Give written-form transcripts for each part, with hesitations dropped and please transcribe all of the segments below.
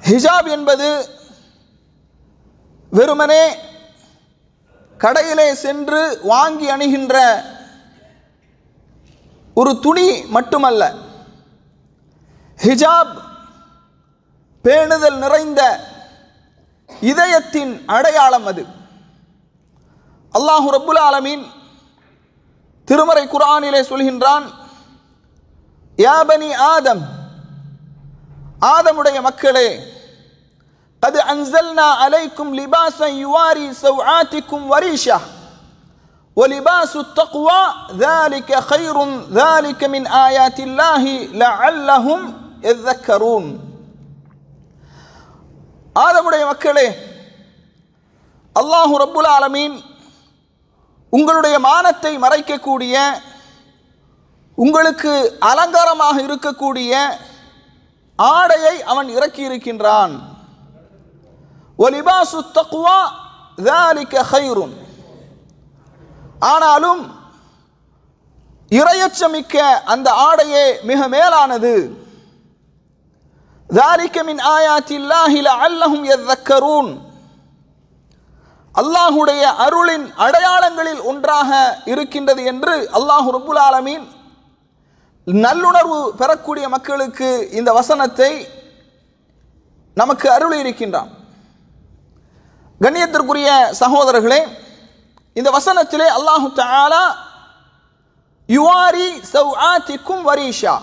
ஹிஜாப் என்பது வெறுமனே கடையிலே சென்று வாங்கி அணிகின்ற ஒரு துணி மட்டுமல்ல. ஹிஜாப் பேணுதல் நிறைந்த இதயத்தின் அடையாளம். அது அல்லாஹு ரப்புல் ஆலமீன் திருமறை குர்ஆனிலே சொல்கின்றான், யா பனி ஆதம், ஆதமுடைய மக்களே, கத் அன்ஸல்னா அலைக்கும் லிபாஸன் யுவாரி சவ்ஆத்திக்கும் வரீஷா வலிபாசு தக்வா ذلك خير ذلك من آيات الله لعلهم يذكرون. ஆதமுடைய மக்களே, அல்லாஹு ரப்புல் ஆலமீன் உங்களுடைய மானத்தை மறைக்கக்கூடிய, உங்களுக்கு அலங்காரமாக இருக்கக்கூடிய ஆடையை அவன் இறக்கி இருக்கின்றான். வலிபாசு தக்வா ذلك خير. ஆனாலும் இறையச்சமிக்க அந்த ஆடையே மிக மேலானது. ذلك من آيات الله لعلهم يذكرون. அல்லாஹுடைய அருளின் அடையாளங்களில் ஒன்றாக இருக்கின்றது என்று அல்லாஹு ரப்புல் ஆலமீன் நல்லுணர்வு பெறக்கூடிய மக்களுக்கு இந்த வசனத்தை நமக்கு அருளி இருக்கின்றான். கண்ணியத்திற்குரிய சகோதரர்களே, இந்த வசனத்திலே அல்லாஹு தஆலா யுவாரி சவ்ஆத்திக்கும் வரீஷா,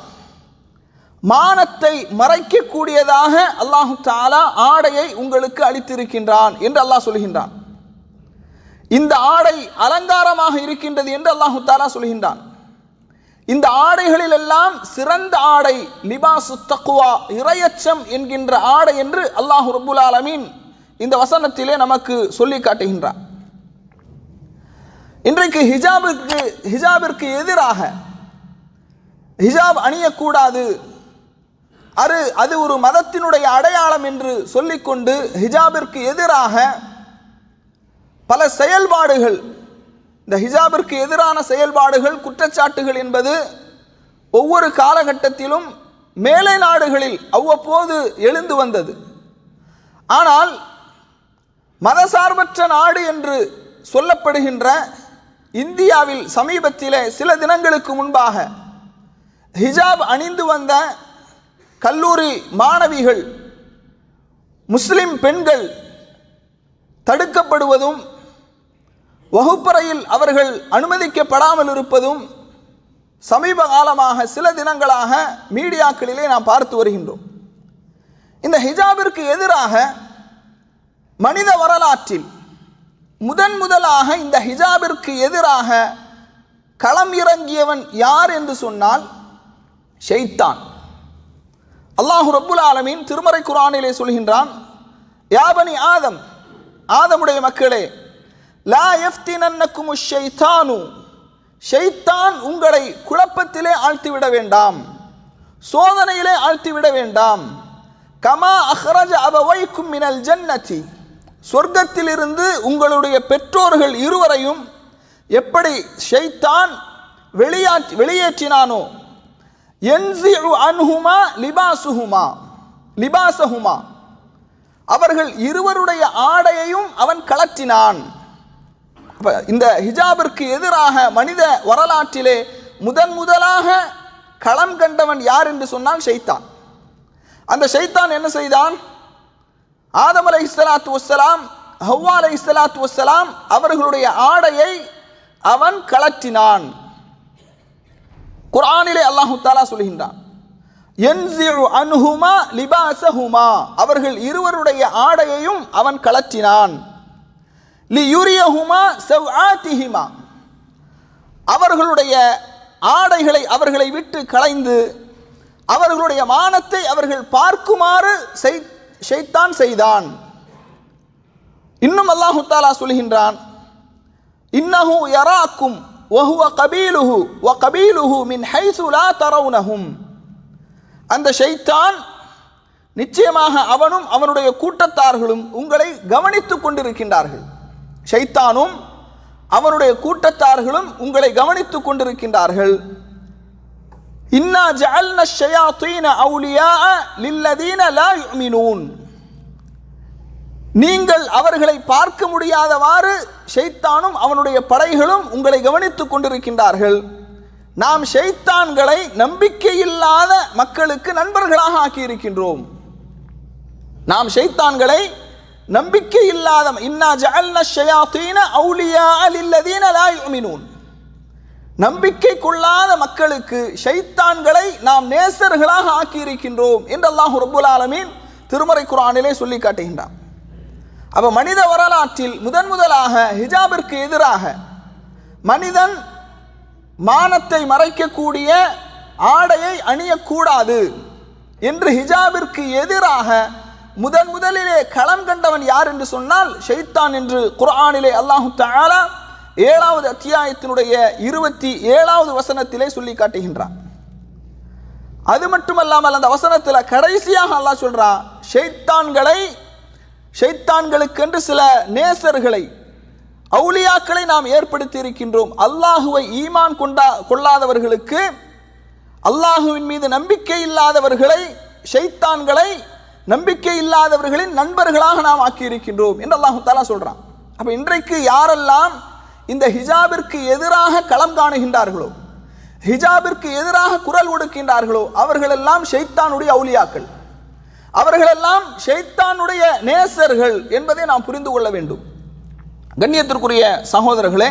மானத்தை மறைக்கக்கூடியதாக அல்லாஹு தஆலா ஆடையை உங்களுக்கு அளித்திருக்கின்றான் என்று அல்லாஹ் சொல்கின்றான். இந்த ஆடை அலங்காரமாக இருக்கின்றது என்று அல்லாஹு தஆலா சொல்கின்றான். இந்த ஆடைகளில் எல்லாம் சிறந்த ஆடை லிபாசு தக்வா, இறையச்சம் என்கின்ற ஆடை என்று அல்லாஹு ரப்புல் ஆலமீன் இந்த வசனத்திலே நமக்கு சொல்லி காட்டுகின்றான். இன்றைக்கு ஹிஜாபிற்கு எதிராக, ஹிஜாப் அணியக்கூடாது, அது ஒரு மதத்தினுடைய அடையாளம் என்று சொல்லிக்கொண்டு ஹிஜாபிற்கு எதிராக பல செயல்பாடுகள், இந்த ஹிஜாபிற்கு எதிரான செயல்பாடுகள், குற்றச்சாட்டுகள் என்பது ஒவ்வொரு காலகட்டத்திலும் மேலை நாடுகளில் அவ்வப்போது எழுந்து வந்தது. ஆனால் மதசார்பற்ற நாடு என்று சொல்லப்படுகின்ற இந்தியாவில் சமீபத்திலே சில தினங்களுக்கு முன்பாக ஹிஜாப் அணிந்து வந்த கல்லூரி மாணவிகள், முஸ்லிம் பெண்கள் தடுக்கப்படுவதும், வகுப்பறையில் அவர்கள் அனுமதிக்கப்படாமல் இருப்பதும் சமீப காலமாக சில தினங்களாக மீடியாக்களிலே நாம் பார்த்து வருகின்றோம். இந்த ஹிஜாபிற்கு எதிராக மனித வரலாற்றில் முதலாக இந்த ஹிஜாபிற்கு எதிராக களம் இறங்கியவன் யார் என்று சொன்னால் ஷைத்தான். அல்லாஹு ரப்புல் ஆலமீன் திருமறை குர்ஆனிலே சொல்கின்றான், யா பனி ஆதம், ஆதமுடைய மக்களே, லா யஃப்தினன்னகுமுஷ் ஷைத்தானு, ஷைத்தான் உங்களை குழப்பத்திலே ஆழ்த்திவிட வேண்டாம், சோதனையிலே ஆழ்த்திவிட வேண்டாம். கமா அஹ்ரஜ அபவைக்கும் மினல் ஜன்னதி, சொர்க்கத்திலிருந்து உங்களுடைய பெற்றோர்கள் இருவரையும் எப்படி ஷைத்தான் வெளியேற்றினானோ, யன்ஸிஉ அன்ஹுமா லிபாஸஹுமா, அவர்கள் இருவருடைய ஆடையையும் அவன் கலற்றினான். இந்த ஹிஜாபிற்கு எதிராக மனித வரலாற்றிலே முதலாக களம் கண்டவன் யார் என்று சொன்னால் ஷைத்தான். அந்த ஷைத்தான் என்ன செய்தான்? ஆதம் அலைஹிஸ்ஸலாத்து வஸ்ஸலாம், ஹவ்வா அலைஹிஸ்ஸலாத்து வஸ்ஸலாம் அவர்களுடைய ஆடையை அவன் கலற்றினான். குர்ஆனிலே அல்லாஹு தஆலா சொல்கின்றான், யன்ஸிஉ அன்ஹுமா லிபாஸஹுமா, அவர்கள் இருவருடைய ஆடையையும் அவன் கலற்றினான். லியுரியஹுமா சவ்ஆத்திஹிமா, அவர்களுடைய ஆடைகளை அவர்களை விட்டு களைந்து அவர்களுடைய மானத்தை அவர்கள் பார்க்குமாறு ஷைத்தான் செய்தான். இன்னும் அல்லாஹு தஆலா சொல்கின்றான், இன்னஹு யராக்கும் வஹுவ கபீலுஹு வ கபீலுஹு மின் ஹைஸு லா தரவுனஹும், அந்த ஷைத்தான் நிச்சயமாக அவனும் அவனுடைய கூட்டத்தார்களும் உங்களை கவனித்துக் கொண்டிருக்கின்றார்கள். ஷைத்தானும் அவனுடைய கூட்டத்தார்களும் உங்களை கவனித்துக் கொண்டிருக்கின்றார்கள். இன்னா ஜஅல்னா ஷயாத்தீன அவுலியா லில்லதீன லா யுமினூன், நீங்கள் அவர்களை பார்க்க முடியாதவாறு ஷைத்தானும் அவனுடைய படைகளும் உங்களை கவனித்துக் கொண்டிருக்கின்றார்கள். நாம் ஷைத்தான்களை நம்பிக்கையில்லாத மக்களுக்கு நண்பர்களாக ஆக்கியிருக்கின்றோம். நாம் ஷைத்தான்களை நம்பிக்கையில்லாத இன்னா ஜஅல்னா ஷயாத்தீன அவுலியா லில்லதீன லா யுமினூன், நம்பிக்கை கொள்ளாத மக்களுக்கு ஷைத்தான்களை நாம் நேசர்களாக ஆக்கியிருக்கின்றோம் என்று அல்லாஹ் ரப்புல் ஆலமீன் திருமறை குர்ஆனிலே சொல்லி காட்டுகின்றான். அப்ப மனித வரலாற்றில் முதலாக ஹிஜாபிற்கு எதிராக மனிதன் மானத்தை மறைக்கக்கூடிய ஆடையை அணியக்கூடாது என்று ஹிஜாபிற்கு எதிராக முதலிலே களம் கண்டவன் யார் என்று சொன்னால் ஷைத்தான் என்று குர்ஆனிலே அல்லாஹ் தஆலா 7வது அத்தியாயத்தினுடைய 27வது வசனத்திலே சொல்லி காட்டுகின்றான். அது மட்டுமல்லாமல் அந்த வசனத்தில் கடைசியாக அல்லாஹ் சொல்றான், ஷைத்தான்களுக்கென்று சில நேசர்களை அவுலியாக்களை நாம் ஏற்படுத்தி இருக்கின்றோம். அல்லாஹுவை ஈமான் கொள்ளாதவர்களுக்கு, அல்லாஹுவின் மீது நம்பிக்கை இல்லாதவர்களை, ஷைத்தான்களை நம்பிக்கை இல்லாதவர்களின் நண்பர்களாக நாம் ஆக்கி இருக்கின்றோம் என்று அல்லாஹ் தஆலா சொல்றான். அப்ப இன்றைக்கு யாரெல்லாம் இந்த ஹிஜாபிற்கு எதிராக களம் காணுகின்றார்களோ, ஹிஜாபிற்கு எதிராக குரல் கொடுக்கின்றார்களோ, அவர்களெல்லாம் ஷைத்தானுடைய அவுலியாக்கள், அவர்களெல்லாம் ஷைத்தானுடைய நேசர்கள் என்பதை நாம் புரிந்து கொள்ள வேண்டும். கண்ணியத்திற்குரிய சகோதரர்களே,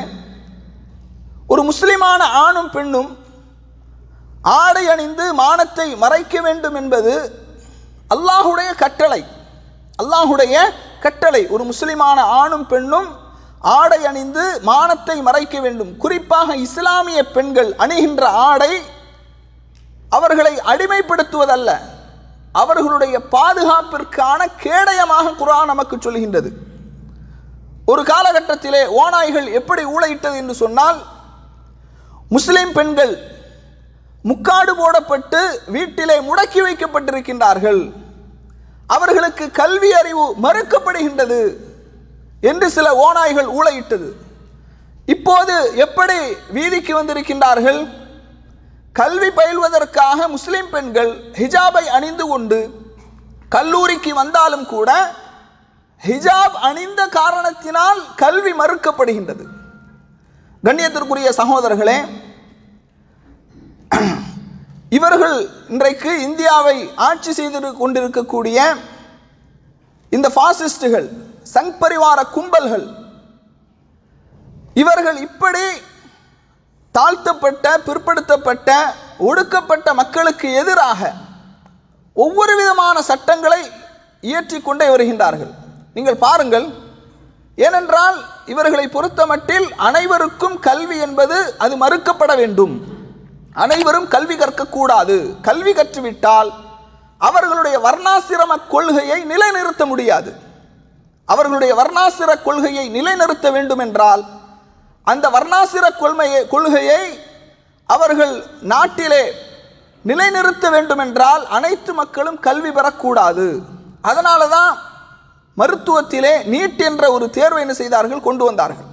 ஒரு முஸ்லிமான ஆணும் பெண்ணும் ஆடை அணிந்து மானத்தை மறைக்க வேண்டும் என்பது அல்லாஹுடைய கட்டளை. அல்லாஹுடைய கட்டளை. ஒரு முஸ்லிமான ஆணும் பெண்ணும் ஆடை அணிந்து மானத்தை மறைக்க வேண்டும். குறிப்பாக இஸ்லாமிய பெண்கள் அணிகின்ற ஆடை அவர்களை அடிமைப்படுத்துவதல்ல, அவர்களுடைய பாதுகாப்பிற்கான கேடயமாக குர்ஆன் நமக்கு சொல்கின்றது. ஒரு காலகட்டத்திலே ஓநாய்கள் எப்படி ஊளையிட்டது என்று சொன்னால், முஸ்லிம் பெண்கள் முக்காடு போடப்பட்டு வீட்டிலே முடக்கி வைக்கப்பட்டிருக்கின்றார்கள், அவர்களுக்கு கல்வி அறிவு மறுக்கப்படுகின்றது என்று சில ஓநாய்கள் ஊளையிட்டது. இப்போது எப்படி வீதிக்கு வந்திருக்கின்றார்கள்? கல்வி பயில்வதற்காக முஸ்லிம் பெண்கள் ஹிஜாபை அணிந்து கொண்டு கல்லூரிக்கு வந்தாலும் கூட ஹிஜாப் அணிந்த காரணத்தினால் கல்வி மறுக்கப்படுகின்றது. கண்ணியத்திற்குரிய சகோதரர்களே, இவர்கள் இன்றைக்கு இந்தியாவை ஆட்சி செய்து கொண்டிருக்கக்கூடிய இந்த பாசிஸ்டுகள், சங் பரிவார கும்பல்கள், இவர்கள் இப்படி தாழ்த்தப்பட்ட, பிற்படுத்தப்பட்ட, ஒடுக்கப்பட்ட மக்களுக்கு எதிராக ஒவ்வொரு விதமான சட்டங்களை இயற்றிக் கொண்டே வருகின்றார்கள். நீங்கள் பாருங்கள், ஏனென்றால் இவர்களை பொறுத்தமட்டில் அனைவருக்கும் கல்வி என்பது அது மறுக்கப்பட வேண்டும். அனைவரும் கல்வி கற்கக்கூடாது. கல்வி கற்றுவிட்டால் அவர்களுடைய வர்ணாசிரம கொள்கையை நிலைநிறுத்த முடியாது. அவர்களுடைய வர்ணாசிர கொள்கையை நிலைநிறுத்த வேண்டும் என்றால் அந்த வர்ணாசிர கொள்கையை அவர்கள் நாட்டிலே நிலைநிறுத்த வேண்டும் என்றால் அனைத்து மக்களும் கல்வி பெறக்கூடாது. அதனால தான் மருத்துவத்திலே நீட் என்ற ஒரு தேர்வை என்ன செய்தார்கள், கொண்டு வந்தார்கள்.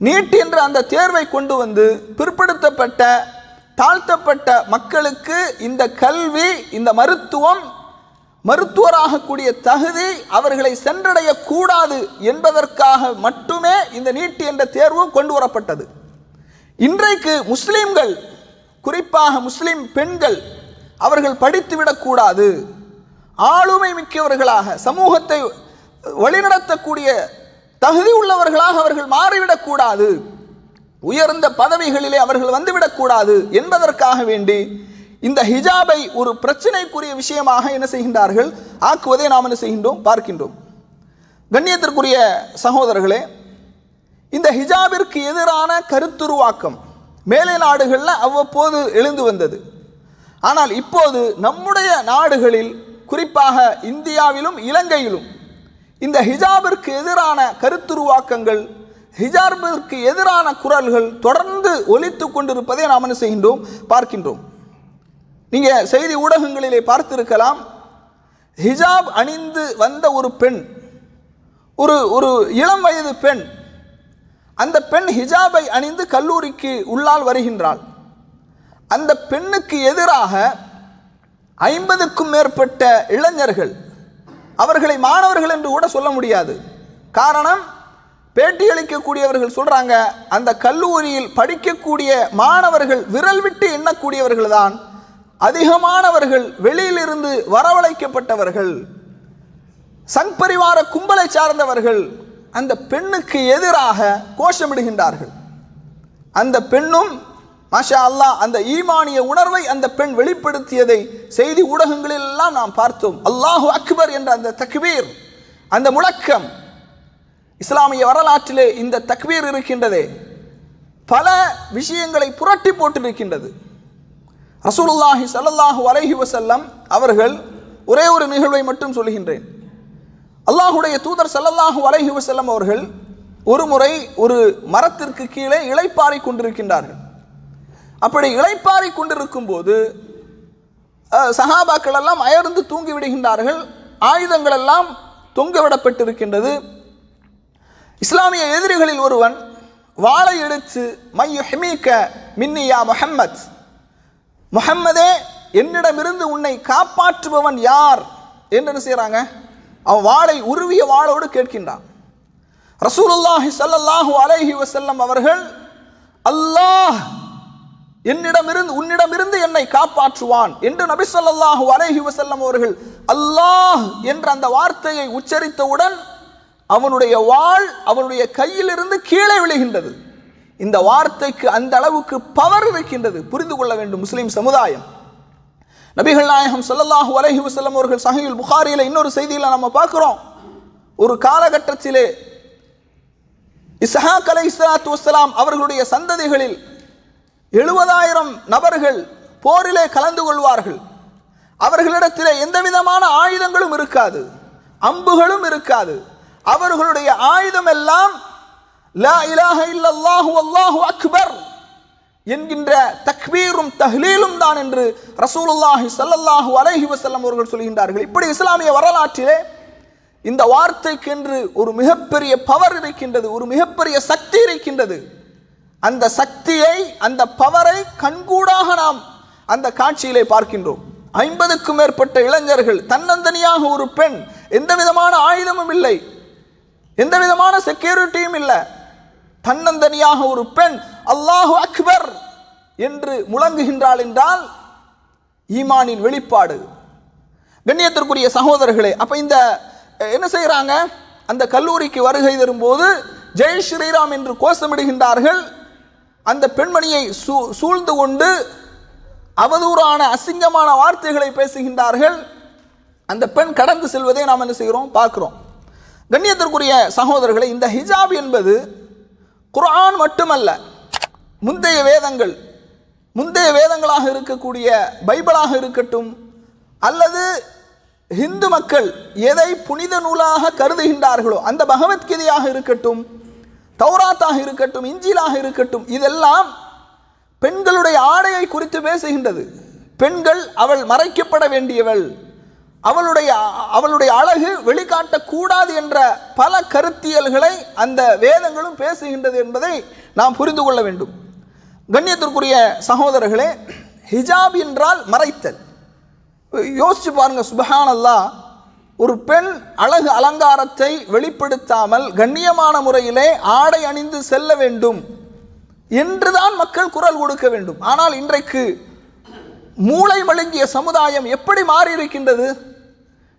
நீட் என்ற அந்த தேர்வை கொண்டு வந்து பிற்படுத்தப்பட்ட, தாழ்த்தப்பட்ட மக்களுக்கு இந்த கல்வி, இந்த மருத்துவராகக்கூடிய தகுதி அவர்களை சென்றடைய கூடாது என்பதற்காக மட்டுமே இந்த நீட் என்ற தேர்வு கொண்டு வரப்பட்டது. இன்றைக்கு முஸ்லிம்கள், குறிப்பாக முஸ்லிம் பெண்கள், அவர்கள் படித்துவிடக்கூடாது, ஆளுமை மிக்கவர்களாக, சமூகத்தை வழிநடத்தக்கூடிய தகுதி உள்ளவர்களாக அவர்கள் மாறிவிடக்கூடாது, உயர்ந்த பதவிகளிலே அவர்கள் வந்துவிடக்கூடாது என்பதற்காக வேண்டி இந்த ஹிஜாபை ஒரு பிரச்சனைக்குரிய விஷயமாக என்ன செய்கின்றார்கள், ஆக்குவதை நாம் என்ன செய்கின்றோம், பார்க்கின்றோம். கண்ணியத்திற்குரிய சகோதரர்களே, இந்த ஹிஜாபிற்கு எதிரான கருத்துருவாக்கம் மேலை நாடுகளில் அவ்வப்போது எழுந்து வந்தது. ஆனால் இப்போது நம்முடைய நாடுகளில், குறிப்பாக இந்தியாவிலும் இலங்கையிலும் இந்த ஹிஜாபிற்கு எதிரான கருத்துருவாக்கங்கள், ஹிஜாபிற்கு எதிரான குரல்கள் தொடர்ந்து ஒலித்து கொண்டிருப்பதை நாம் என்ன செய்கின்றோம், பார்க்கின்றோம். நீங்க செய்தி ஊடகங்களிலே பார்த்திருக்கலாம், ஹிஜாப் அணிந்து வந்த ஒரு பெண், ஒரு இளம் வயது பெண், அந்த பெண் ஹிஜாபை அணிந்து கல்லூரிக்கு உள்ளால் வருகின்றாள். அந்த பெண்ணுக்கு எதிராக 50க்கும் மேற்பட்ட இளைஞர்கள் அவர்களை மாணவர்கள் என்று கூட சொல்ல முடியாது. காரணம், பேட்டியளிக்கக்கூடியவர்கள் சொல்றாங்க, அந்த கல்லூரியில் படிக்கக்கூடிய மாணவர்கள் விரல் விட்டு எண்ணக்கூடியவர்கள் தான், அதிகமானவர்கள் வெளியிலிருந்து வரவழைக்கப்பட்டவர்கள், சங் பரிவார கும்பலை சார்ந்தவர்கள் அந்த பெண்ணுக்கு எதிராக கோஷமிடுகின்றார்கள். அந்த பெண்ணும் மாஷா அல்லாஹ் அந்த ஈமானிய உணர்வை அந்த பெண் வெளிப்படுத்தியதை செய்தி ஊடகங்களில் எல்லாம் நாம் பார்த்தோம். அல்லாஹு அக்பர் என்ற அந்த தக்பீர், அந்த முழக்கம், இஸ்லாமிய வரலாற்றிலே இந்த தக்பீர் இருக்கின்றதே பல விஷயங்களை புரட்டி போட்டிருக்கின்றது. ரசூலுல்லாஹி ஸல்லல்லாஹு அலைஹி வஸல்லம் அவர்கள், ஒரே ஒரு நிகழ்வை மட்டும் சொல்கின்றேன். அல்லாஹுடைய தூதர் ஸல்லல்லாஹு அலைஹி வஸல்லம் அவர்கள் ஒரு முறை ஒரு மரத்திற்கு கீழே இளைப்பாறை கொண்டிருக்கின்றார்கள். அப்படி இளைப்பாறை கொண்டிருக்கும் போது சஹாபாக்கள் எல்லாம் அயர்ந்து தூங்கி விடுகின்றார்கள். ஆயுதங்கள் எல்லாம் தொங்கவிடப்பட்டிருக்கின்றது. இஸ்லாமிய எதிரிகளில் ஒருவன் வாளை எடுத்து மையுஹ்மீக மின்னி யா முஹம்மத், முஹம்மதே என்னிடமிருந்து உன்னை காப்பாற்றுபவன் யார் என்று செய்யறாங்க. அவன் வாளை உருவிய வாளோடு கேட்கின்றான். ரசூலுல்லாஹி ஸல்லல்லாஹு அலைஹி வஸல்லம் அவர்கள், அல்லாஹ் உன்னிடமிருந்து என்னை காப்பாற்றுவான் என்று நபி ஸல்லல்லாஹு அலைஹி வஸல்லம் அவர்கள் அல்லாஹ் என்ற அந்த வார்த்தையை உச்சரித்தவுடன் அவனுடைய வாள் அவனுடைய கையிலிருந்து கீழே விழுகின்றது. இந்த வார்த்தைக்கு அந்த அளவுக்கு பவர் இருக்கின்றது. புரிந்து கொள்ள வேண்டும் முஸ்லிம் சமுதாயம். நபிகள் நாயகம் ஸல்லல்லாஹு அலைஹி வஸல்லம் அவர்கள் சஹீஹுல் புகாரியில இன்னொரு செய்தியில நம்ம பார்க்கிறோம், ஒரு காலகட்டத்திலே இஸ்ஹாக் அலைஹிஸ்ஸலாத்து வஸ்ஸலாம் அவர்களுடைய சந்ததிகளில் 70,000 நபர்கள் போரிலே கலந்து கொள்வார்கள். அவர்களிடத்திலே எந்த விதமான ஆயுதங்களும் இருக்காது, அம்புகளும் இருக்காது. அவர்களுடைய ஆயுதம் எல்லாம் லா இலாஹ இல்லல்லாஹு வல்லாஹு அக்பர் என்கின்ற தக்பீரும் தஹ்லீலும் தான் என்று ரசூலுல்லாஹி ஸல்லல்லாஹு அலைஹி வஸல்லம் அவர்கள் சொல்கின்றார்கள். இப்படி இஸ்லாமிய வரலாற்றிலே இந்த வார்த்தைக்கென்று ஒரு மிகப்பெரிய பவர் இருக்கின்றது, ஒரு மிகப்பெரிய சக்தி இருக்கின்றது. அந்த சக்தியை, அந்த பவரை கண்கூடாக நாம் அந்த காட்சியிலே பார்க்கின்றோம். 50க்கும் மேற்பட்ட இளைஞர்கள், தன்னந்தனியாக ஒரு பெண், எந்த விதமான ஆயுதமும் இல்லை, எந்த விதமான செக்யூரிட்டியும் இல்லை, தன்னந்தனியாக ஒரு பெண் அல்லாஹு அக்பர் என்று முழங்குகின்றாள் என்றால் ஈமானின் வெளிப்பாடு. கண்ணியத்திற்குரிய சகோதரர்களே, அப்ப இந்த என்ன செய்யறாங்க, அந்த கல்லூரிக்கு வருகை தரும்போது ஜெய் ஸ்ரீராம் என்று கோஷமிடுகின்றார்கள். அந்த பெண்மணியை சூழ்ந்து கொண்டு அவதூறான அசிங்கமான வார்த்தைகளை பேசுகின்றார்கள். அந்த பெண் கடந்து செல்வதை நாம் என்ன செய்கிறோம், பார்க்கிறோம். கண்ணியத்திற்குரிய சகோதரர்களை, இந்த ஹிஜாப் என்பது குர்ஆன் மட்டுமல்ல, முந்தைய வேதங்களாக இருக்கக்கூடிய பைபிளாக இருக்கட்டும், அல்லது ஹிந்து மக்கள் எதை புனித நூலாக கருதுகின்றார்களோ அந்த பகவத்கீதையாக இருக்கட்டும், தௌராத்தாக இருக்கட்டும், இஞ்சிலாக இருக்கட்டும், இதெல்லாம் பெண்களுடைய ஆடையை குறித்து பேசுகின்றது. பெண்கள் அவள் மறைக்கப்பட வேண்டியவள், அவளுடைய அழகு வெளிக்காட்டக்கூடாது என்ற பல கருத்தியல்களை அந்த வேதங்களும் பேசுகின்றது என்பதை நாம் புரிந்து கொள்ள வேண்டும். கண்ணியத்திற்குரிய சகோதரர்களே, ஹிஜாப் என்றால் மறைத்தல். யோசிச்சு பாருங்க, சுப்ஹானல்லாஹ், ஒரு பெண் அழகு அலங்காரத்தை வெளிப்படுத்தாமல் கண்ணியமான முறையிலே ஆடை அணிந்து செல்ல வேண்டும் என்றுதான் மக்கள் குரல் கொடுக்க வேண்டும். ஆனால் இன்றைக்கு மூளை மழுங்கிய சமுதாயம் எப்படி மாறி இருக்கின்றது?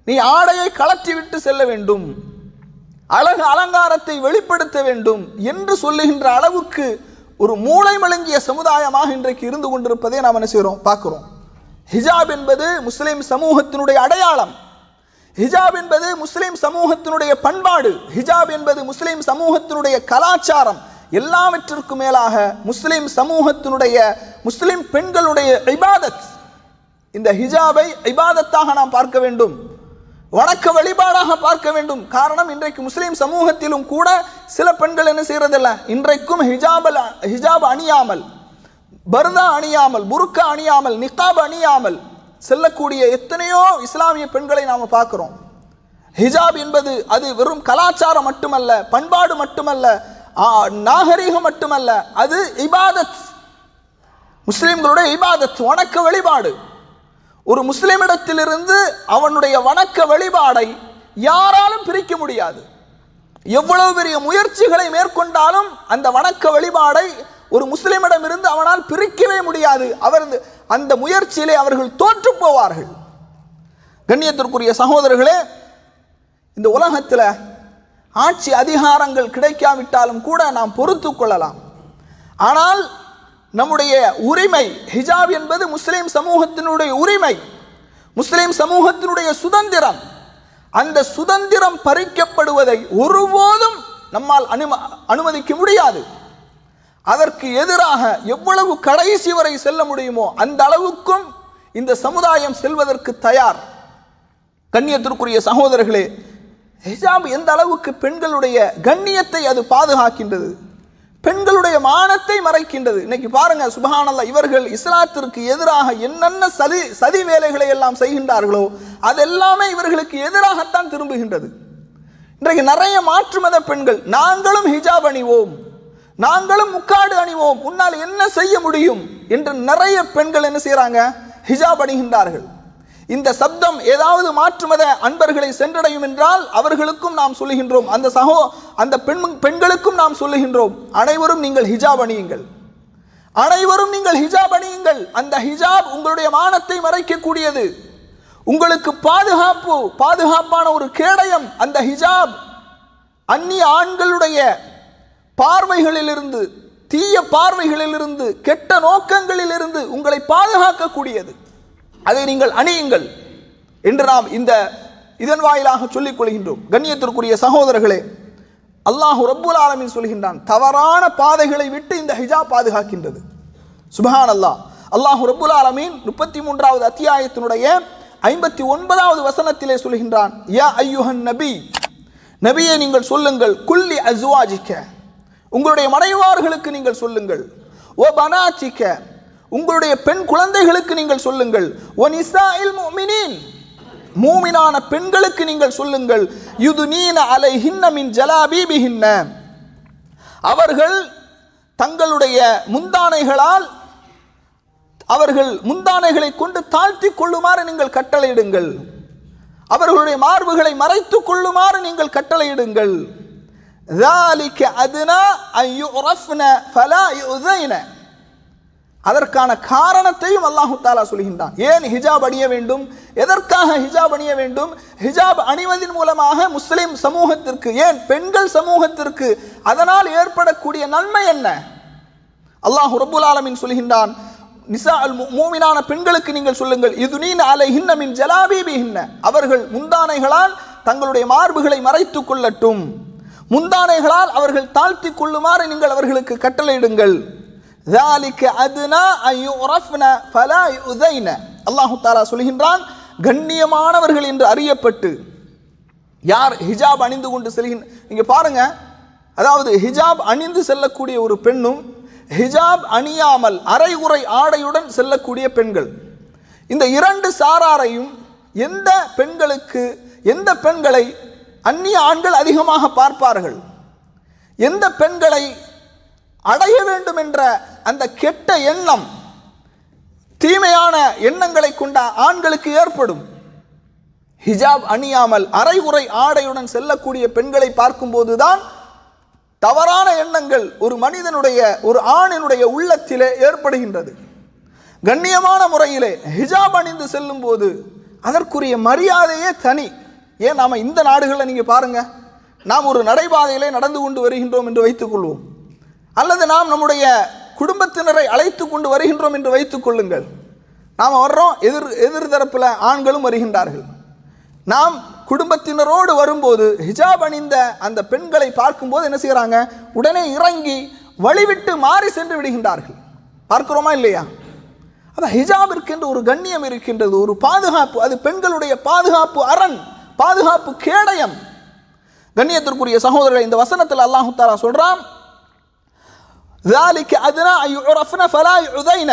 நீ ஆடையை கலற்றி விட்டு செல்ல வேண்டும், அழகு அலங்காரத்தை வெளிப்படுத்த வேண்டும் என்று சொல்லுகின்ற அளவுக்கு ஒரு மூளை மழுங்கிய சமுதாயமாக இன்றைக்கு இருந்து கொண்டிருப்பதை நாம் என்ன செய்கிறோம், பார்க்கிறோம். ஹிஜாப் என்பது முஸ்லிம் சமூகத்தினுடைய அடையாளம். ஹிஜாப் என்பது முஸ்லிம் சமூகத்தினுடைய பண்பாடு. ஹிஜாப் என்பது முஸ்லிம் சமூகத்தினுடைய கலாச்சாரம். எல்லாவற்றிற்கும் மேலாக முஸ்லிம் சமூகத்தினுடைய, முஸ்லிம் பெண்களுடைய இபாதத். இந்த ஹிஜாபை இபாதத்தாக நாம் பார்க்க வேண்டும், வணக்க வழிபாடாக பார்க்க வேண்டும். காரணம், இன்றைக்கு முஸ்லிம் சமூகத்திலும் கூட சில பெண்கள் என்ன செய்யறதில்ல, இன்றைக்கும் ஹிஜாப் அணியாமல், பர்தா அணியாமல், புர்கா அணியாமல், நிகாப் அணியாமல் செல்லக்கூடிய எத்தனையோ இஸ்லாமிய பெண்களை நாம் பார்க்கிறோம். ஹிஜாப் என்பது அது வெறும் கலாச்சாரம் மட்டுமல்ல, பண்பாடு மட்டுமல்ல, நாகரீகம் மட்டுமல்ல, அது இபாதத், முஸ்லிம்களுடைய இபாதத், வணக்க வழிபாடு. ஒரு முஸ்லிமிடத்திலிருந்து அவனுடைய வணக்க வழிபாடை யாராலும் பிரிக்க முடியாது. எவ்வளவு பெரிய முயற்சிகளை மேற்கொண்டாலும் அந்த வணக்க வழிபாடை ஒரு முஸ்லிமிடம் இருந்து அவனால் பிரிக்கவே முடியாது. அந்த முயற்சியிலே அவர்கள் தோற்று போவார்கள். கண்ணியத்திற்குரிய சகோதரர்களே, இந்த உலகத்தில் ஆட்சி அதிகாரங்கள் கிடைக்காவிட்டாலும் கூட நாம் பொறுத்து கொள்ளலாம். ஆனால் நம்முடைய உரிமை ஹிஜாப் என்பது முஸ்லிம் சமூகத்தினுடைய உரிமை, முஸ்லிம் சமூகத்தினுடைய சுதந்திரம். அந்த சுதந்திரம் பறிக்கப்படுவதை ஒருபோதும் நம்மால் அனுமதிக்க முடியாது. அதற்கு எதிராக எவ்வளவு கடைசி வரை செல்ல முடியுமோ அந்த அளவுக்கும் இந்த சமுதாயம் செல்வதற்கு தயார். கண்ணியத்திற்குரிய சகோதரர்களே, ஹிஜாப் எந்த அளவுக்கு பெண்களுடைய கண்ணியத்தை அது பாதுகாக்கின்றது, பெண்களுடைய மானத்தை மறைக்கின்றது. இன்னைக்கு பாருங்க, சுப்ஹானல்லாஹ், இவர்கள் இஸ்லாத்திற்கு எதிராக என்னென்ன சதி வேலைகளை எல்லாம் செய்கின்றார்களோ அதெல்லாமே இவர்களுக்கு எதிராகத்தான் திரும்புகின்றது. இன்றைக்கு நிறைய மாற்று மத பெண்கள், நாங்களும் ஹிஜாப் அணிவோம், நாங்களும் முக்காடு அணிவோம், உன்னால் என்ன செய்ய முடியும் என்று நிறைய பெண்கள் என்ன செய்யறாங்க, ஹிஜாப் அணிகின்றார்கள். இந்த சப்தம் ஏதாவது மாற்று மத அன்பர்களை சென்றடையும் என்றால் அவர்களுக்கும் நாம் சொல்லுகின்றோம், அந்த பெண்களுக்கும் நாம் சொல்லுகின்றோம், அனைவரும் நீங்கள் ஹிஜாப் அணியுங்கள், அனைவரும் நீங்கள் ஹிஜாப் அணியுங்கள். அந்த ஹிஜாப் உங்களுடைய மானத்தை மறைக்கக்கூடியது, உங்களுக்கு பாதுகாப்பான ஒரு கேடயம். அந்த ஹிஜாப் அந்நிய ஆண்களுடைய பார்வைகளிலிருந்து, தீய பார்வைகளிலிருந்து, கெட்ட நோக்கங்களிலிருந்து உங்களை பாதுகாக்கக்கூடியது. அதை நீங்கள் அணியுங்கள் என்று நாம் இதன் வாயிலாக சொல்லிக் கொள்கின்றோம். கண்ணியத்திற்குரிய சகோதரர்களே, அல்லாஹ் ரப்புல் ஆலமீன் சொல்கின்றான், தவறான பாதைகளை விட்டு இந்த ஹிஜாப் பாதுகாக்கின்றது. சுப்ஹானல்லாஹ். அல்லாஹ் ரப்புல் ஆலமீன் 33வது அத்தியாயத்தினுடைய 59வது வசனத்திலே சொல்கின்றான், யா அய்யுஹன் நபி, நபியே நீங்கள் சொல்லுங்கள், குல்லி அஸ்வாஜிக, உங்களுடைய மனைவார்களுக்கு நீங்கள் சொல்லுங்கள், ஓ பனாத்திக, உங்களுடைய பெண் குழந்தைகளுக்கு நீங்கள் சொல்லுங்கள், ஓ நிசாஇல் முஃமினீன், மூமினான பெண்களுக்கு நீங்கள் சொல்லுங்கள், யுதுனீன அலைஹின்ன மின் ஜலாபீபிஹின்ன, அவர்கள் தங்களுடைய முந்தானைகளை கொண்டு தாழ்த்தி கொள்ளுமாறு நீங்கள் கட்டளையிடுங்கள், அவர்களுடைய மார்புகளை மறைத்துக் கொள்ளுமாறு நீங்கள் கட்டளையிடுங்கள். ذَلِكَ أَدْنَى أَنْ يُعْرَفْنَ فَلَا يُؤْذَيْنَ, அதற்கான காரணத்தையும் அல்லாஹு தஆலா சொல்கின்றான். ஏன் ஹிஜாப் அணிய வேண்டும், எதற்காக ஹிஜாப் அணிய வேண்டும், ஹிஜாப் அணிவதன் மூலமாக முஸ்லிம் சமூகத்திற்கு, ஏன் பெண்கள் சமூகத்திற்கு அதனால் ஏற்படக்கூடிய நன்மை என்ன? அல்லாஹ் ரப்புல் ஆலமீன் சொல்கின்றான், நிசாஅல் மூமினான பெண்களுக்கு நீங்கள் சொல்லுங்கள், யுதுனீன அலைஹின்ன மின் ஜலாபீபிஹின்ன, அவர்கள் முந்தானைகளால் தங்களுடைய மார்புகளை மறைத்துக் கொள்ளட்டும், முந்தானைகளால் அவர்கள் தாழ்த்தி கொள்ளுமாறு நீங்கள் அவர்களுக்கு கட்டளையிடுங்கள். ذَلِكَ أَدْنَى أَنْ يُعْرَفْنَ فَلَا يُؤْذَيْنَ, அல்லாஹ் தஆலா சொல்கின்றான், கண்ணியமானவர்கள் என்று அறியப்பட்டு யார் ஹிஜாப் அணிந்து கொண்டு நீங்க பாருங்க, அதாவது ஹிஜாப் அணிந்து செல்லக்கூடிய ஒரு பெண்ணும் ஹிஜாப் அணியாமல் அரைகுறை ஆடையுடன் செல்லக்கூடிய பெண்கள், இந்த இரண்டு சாராரையும் எந்த பெண்களை அந்நிய ஆண்கள் அதிகமாக பார்ப்பார்கள், எந்த பெண்களை அடைய வேண்டும் என்ற அந்த கெட்ட எண்ணம், தீமையான எண்ணங்களை கொண்ட ஆண்களுக்கு ஏற்படும். ஹிஜாப் அணியாமல் அரைகுறை ஆடையுடன் செல்லக்கூடிய பெண்களை பார்க்கும்போதுதான் தவறான எண்ணங்கள் ஒரு மனிதனுடைய, ஒரு ஆணினுடைய உள்ளத்திலே ஏற்படுகின்றது. கண்ணியமான முறையிலே ஹிஜாப் அணிந்து செல்லும் போது அதற்குரிய மரியாதையே தனி. ஏன் நாம இந்த நாடுகளில் நீங்க பாருங்க, நாம் ஒரு நடைபாதையிலே நடந்து கொண்டு வருகின்றோம் என்று வைத்துக் கொள்வோம், அல்லது நாம் நம்முடைய குடும்பத்தினரை அழைத்து கொண்டு வருகின்றோம் என்று வைத்துக் கொள்ளுங்கள். நாம் வர்றோம், எதிர் தரப்பில் ஆண்களும் வருகின்றார்கள். நாம் குடும்பத்தினரோடு வரும்போது ஹிஜாப் அணிந்த அந்த பெண்களை பார்க்கும்போது என்ன செய்யறாங்க, உடனே இறங்கி வழிவிட்டு மாறி சென்று விடுகின்றார்கள். பார்க்கிறோமா இல்லையா? அந்த ஹிஜாபிற்கு என்று ஒரு கண்ணியம் இருக்கின்றது, ஒரு பாதுகாப்பு, அது பெண்களுடைய பாதுகாப்பு அரண், பாதுகாப்பு கேடயம். கண்ணியத்திற்குரிய சகோதரர்கள், இந்த வசனத்தில் அல்லாஹ் தஆலா சொல்றான், ذَلِكَ أَدْنَى أَنْ يُعْرَفْنَ فَلَا يُؤْذَيْنَ,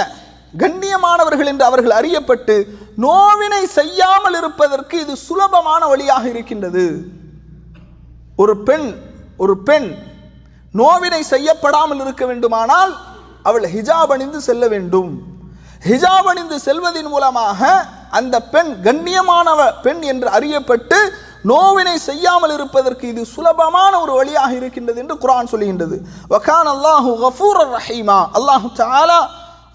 கண்ணியமானவர்கள் என்று அவர்கள் அறியப்பட்டு நோவினை செய்யாமல் இருப்பதற்கு இது சுலபமான வழியாக இருக்கின்றது. ஒரு பெண் நோவினை செய்யப்படாமல் இருக்க வேண்டுமானால் அவள் ஹிஜாப் அணிந்து செல்ல வேண்டும். ஹிஜாப் அணிந்து செல்வதன் மூலமாக அந்த பெண் கண்ணியமான பெண் என்று அறியப்பட்டு நோவினை செய்யாமல் இருப்பதற்கு இது சுலபமான ஒரு வழியாக இருக்கின்றது என்று குர்ஆன் சொல்லுகின்றது. வகான அல்லாஹு கஃபூரர் ரஹீமா, அல்லாஹு தஆலா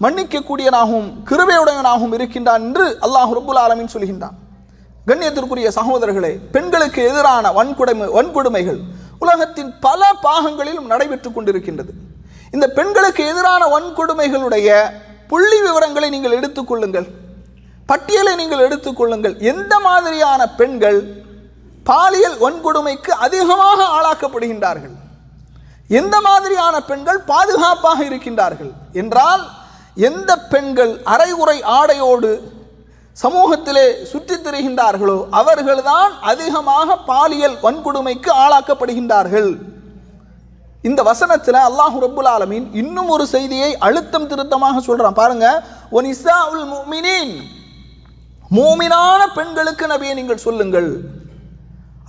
மன்னிக்கக்கூடியவனாகவும் கிருபையுடையவனாகவும் இருக்கின்றான் என்று அல்லாஹ் ரப்புல் ஆலமீன் சொல்கின்றான். கண்ணியத்திற்குரிய சகோதரர்களே, பெண்களுக்கு எதிரான வன்கொடுமைகள் உலகத்தின் பல பாகங்களிலும் நடைபெற்றுக் கொண்டிருக்கின்றது. இந்த பெண்களுக்கு எதிரான வன்கொடுமைகளுடைய புள்ளி விவரங்களை நீங்கள் எடுத்துக்கொள்ளுங்கள், பட்டியலை நீங்கள் எடுத்துக்கொள்ளுங்கள். எந்த மாதிரியான பெண்கள் பாலியல் வன்கொடுமைக்கு அதிகமாக ஆளாக்கப்படுகின்றார்கள், எந்த மாதிரியான பெண்கள் பாதுகாப்பாக இருக்கின்றார்கள் என்றால், எந்த பெண்கள் அரைகுறை ஆடையோடு சமூகத்திலே சுற்றித் திரிகின்றார்களோ அவர்கள்தான் அதிகமாக பாலியல் வன்கொடுமைக்கு ஆளாக்கப்படுகின்றார்கள். இந்த வசனத்தில் அல்லாஹ் ரப்புல் ஆலமீன் இன்னும் ஒரு செய்தியை அழுத்தம் திருத்தமாக சொல்றான் பாருங்க. வனிசாஉல் முஃமினீன், மூமினான பெண்களுக்கு நபியை நீங்கள் சொல்லுங்கள்.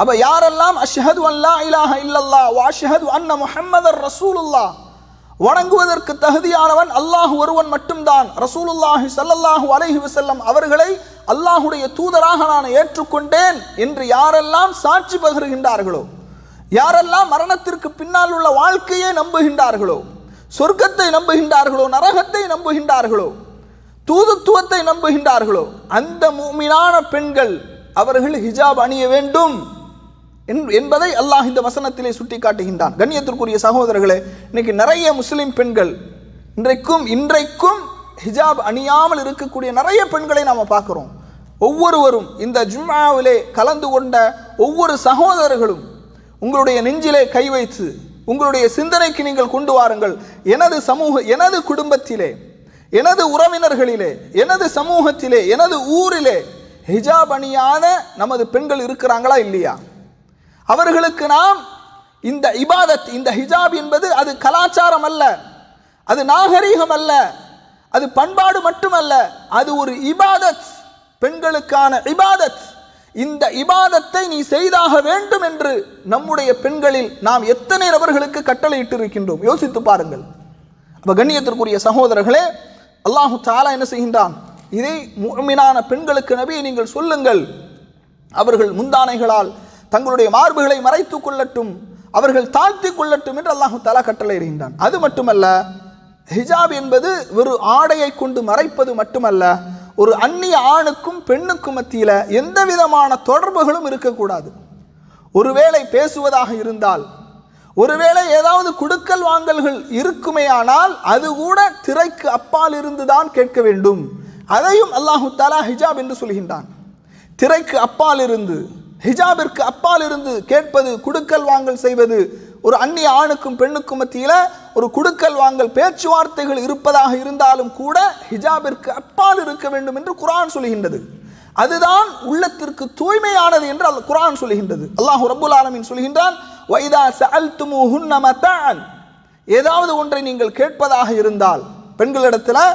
அப்ப யாரெல்லாம் அஷ்ஹது அல்லா இலாஹ இல்லல்லாஹ் வ அஷ்ஹது அன்ன முஹம்மதர் ரசூலுல்லாஹ், வணங்குவதற்கு தகுதியானவன் அல்லாஹ் ஒருவன் மட்டும்தான், ரசூலுல்லாஹி ஸல்லல்லாஹு அலைஹி வஸல்லம் அவர்களை அல்லாஹுடைய தூதராக நான் ஏற்றுக்கொண்டேன் என்று யாரெல்லாம் சாட்சி பகருகின்றார்களோ, யாரெல்லாம் மரணத்திற்கு பின்னால் உள்ள வாழ்க்கையை நம்புகின்றார்களோ, சொர்க்கத்தை நம்புகின்றார்களோ, நரகத்தை நம்புகின்றார்களோ, தூதுத்துவத்தை நம்புகின்றார்களோ, அந்த மூமினான பெண்கள் அவர்கள் ஹிஜாப் அணிய வேண்டும் என்பதை அல்லாஹ் இந்த வசனத்திலே சுட்டி காட்டுகின்றான். கண்ணியத்திற்குரிய சகோதரர்களே, இன்னைக்கு நிறைய முஸ்லிம் பெண்கள் இன்றைக்கும் ஹிஜாப் அணியாமல் இருக்கக்கூடிய நிறைய பெண்களை நாம பார்க்கிறோம். ஒவ்வொருவரும் இந்த ஜும்ஆவிலே கலந்து கொண்ட ஒவ்வொரு சகோதரர்களும் உங்களுடைய நெஞ்சிலே கை வைத்து உங்களுடைய சிந்தனைக்கு நீங்கள் கொண்டு வாருங்கள். எனது குடும்பத்திலே, எனது உறவினர்களிலே, எனது சமூகத்திலே, எனது ஊரிலே ஹிஜாப் அணியாத நமது பெண்கள் இருக்கிறாங்களா இல்லையா? அவர்களுக்கு நாம் இந்த இபாதத், இந்த ஹிஜாப் என்பது அது கலாச்சாரம் அல்ல, அது நாகரீகம் அல்ல, அது பண்பாடு மட்டுமல்ல, அது ஒரு இபாதத், பெண்களுக்கான இபாதத். இந்த இபாதத்தை நீ செய்தாக வேண்டும் என்று நம்முடைய பெண்களில் நாம் எத்தனை நபர்களுக்கு கட்டளையிட்டு இருக்கின்றோம், யோசித்து பாருங்கள். அப்ப கண்ணியத்திற்குரிய சகோதரர்களே, அல்லாஹு தஆலா என்ன செய்கின்றான்? இதை முஃமினான பெண்களுக்கு நபியை நீங்கள் சொல்லுங்கள், அவர்கள் முந்தானைகளால் தங்களுடைய மார்புகளை மறைத்துக் கொள்ளட்டும், அவர்கள் தாழ்த்திக் கொள்ளட்டும் என்று அல்லாஹு தஆலா கட்டளை இடுகின்றான். அது மட்டுமல்ல, ஹிஜாப் என்பது வெறும் ஆடையை கொண்டு மறைப்பது மட்டுமல்ல, ஒரு அந்நிய ஆணுக்கும் பெண்ணுக்கும் மத்தியில எந்த விதமான தொடர்புகளும் இருக்கக்கூடாது. ஒருவேளை பேசுவதாக இருந்தால், ஒருவேளை ஏதாவது குடுக்கல் வாங்கல்கள் இருக்குமேயானால் அது கூட திரைக்கு அப்பால் இருந்துதான் கேட்க வேண்டும். அதையும் அல்லாஹு தஆலா ஹிஜாப் என்று சொல்கின்றான். திரைக்கு அப்பால் இருந்து, ஹிஜாபிற்கு அப்பால் இருந்து கேட்பது, குடுக்கல் வாங்கல் செய்வது, ஒரு அந்நிய ஆணுக்கும் பெண்ணுக்கும் மத்தியில ஒரு குடுக்கல் வாங்கல் பேச்சுவார்த்தைகள் இருப்பதாக இருந்தாலும் கூட ஹிஜாபிற்கு அப்பால் இருக்க வேண்டும் என்று குர்ஆன் சொல்கின்றது. அதுதான் உள்ளத்திற்கு தூய்மையானது என்று குர்ஆன் சொல்கின்றது. அல்லாஹ் ரப்புல் ஆலமீன் சொல்கின்றான், வைதா சஅல்துமுஹுன்ன மத்தான், ஏதாவது ஒன்றை நீங்கள் கேட்பதாக இருந்தால், பெண்களிடத்தில்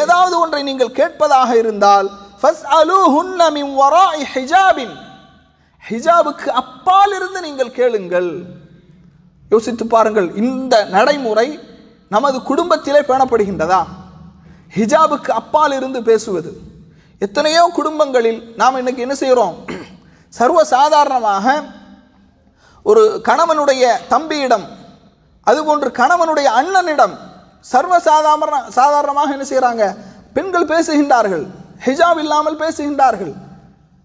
ஏதாவது ஒன்றை நீங்கள் கேட்பதாக இருந்தால், ஃபஸ்அலூஹுன்ன மின் வராஇ ஹிஜாபின், ஹிஜாபுக்கு அப்பால் இருந்து நீங்கள் கேளுங்கள். யோசித்து பாருங்கள், இந்த நடைமுறை நமது குடும்பத்திலே பேணப்படுகின்றதா? ஹிஜாபுக்கு அப்பால் இருந்து பேசுவது. எத்தனையோ குடும்பங்களில் நாம் இன்னைக்கு என்ன செய்கிறோம்? சர்வசாதாரணமாக ஒரு கணவனுடைய தம்பியிடம், அதுபோன்று கணவனுடைய அண்ணனிடம் சாதாரணமாக என்ன செய்கிறாங்க? பெண்கள் பேசுகின்றார்கள், ஹிஜாப் இல்லாமல் பேசுகின்றார்கள்.